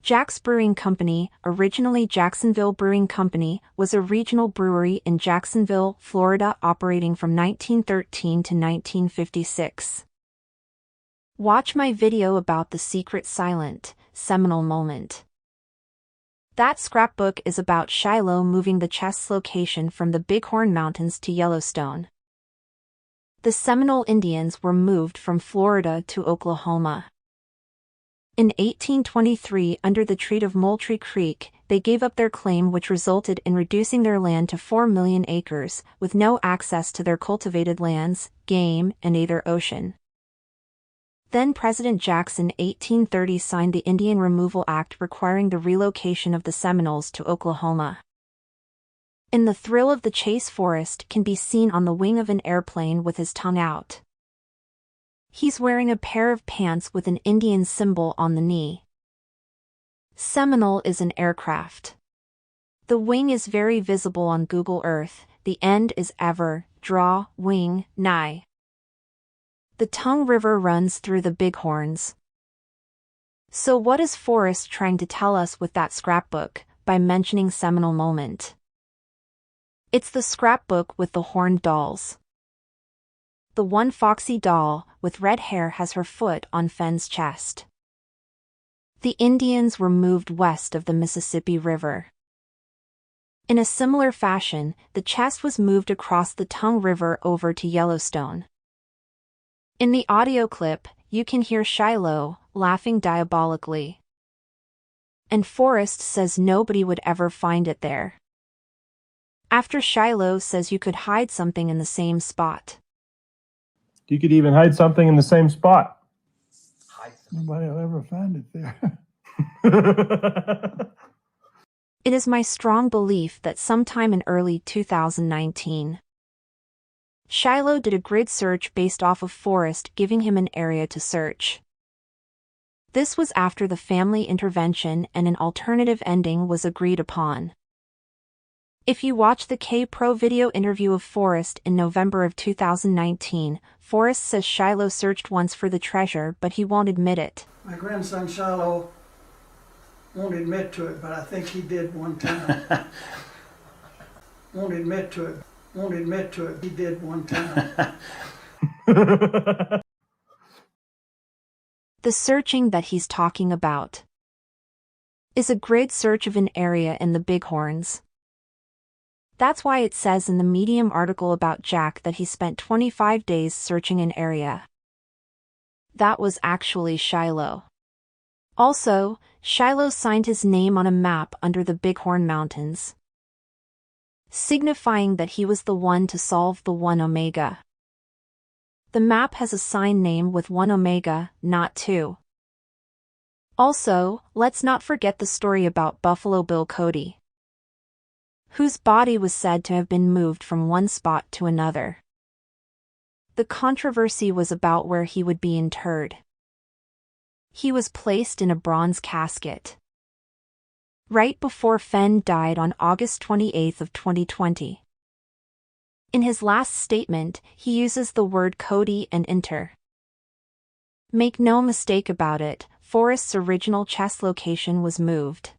Jack's Brewing Company, originally Jacksonville Brewing Company, was a regional brewery in Jacksonville, Florida, operating from 1913 to 1956. Watch my video about the secret silent, seminal moment. That scrapbook is about Shiloh moving the chest's location from the Bighorn Mountains to Yellowstone. The Seminole Indians were moved from Florida to Oklahoma. In 1823, under the Treaty of Moultrie Creek, they gave up their claim, which resulted in reducing their land to 4 million acres, with no access to their cultivated lands, game, and either ocean. Then President Jackson, 1830, signed the Indian Removal Act requiring the relocation of the Seminoles to Oklahoma. In the thrill of the chase, Forrest can be seen on the wing of an airplane with his tongue out. He's wearing a pair of pants with an Indian symbol on the knee. Seminole is an aircraft. The wing is very visible on Google Earth. The end is ever, draw, wing, nigh. The Tongue River runs through the Bighorns. So what is Forrest trying to tell us with that scrapbook, by mentioning seminal moment? It's the scrapbook with the horned dolls. The one foxy doll, with red hair, has her foot on Fenn's chest. The Indians were moved west of the Mississippi River. In a similar fashion, the chest was moved across the Tongue River over to Yellowstone. In the audio clip, you can hear Shiloh laughing diabolically. And Forrest says nobody would ever find it there. After Shiloh says you could hide something in the same spot. You could even hide something in the same spot. Nobody will ever find it there. It is my strong belief that sometime in early 2019, Shiloh did a grid search based off of Forrest giving him an area to search. This was after the family intervention and an alternative ending was agreed upon. If you watch the K-Pro video interview of Forrest in November of 2019, Forrest says Shiloh searched once for the treasure, but he won't admit it. My grandson Shiloh won't admit to it, but I think he did one time. Won't admit to it. Won't admit to it. He did one time. The searching that he's talking about is a grid search of an area in the Bighorns. That's why it says in the Medium article about Jack that he spent 25 days searching an area. That was actually Shiloh. Also, Shiloh signed his name on a map under the Bighorn Mountains, signifying that he was the one to solve the 1 Omega. The map has a sign name with 1 Omega, not 2. Also, let's not forget the story about Buffalo Bill Cody, whose body was said to have been moved from one spot to another. The controversy was about where he would be interred. He was placed in a bronze casket right before Fenn died on August 28 of 2020. In his last statement, he uses the word Cody and inter. Make no mistake about it, Forrest's original chest location was moved.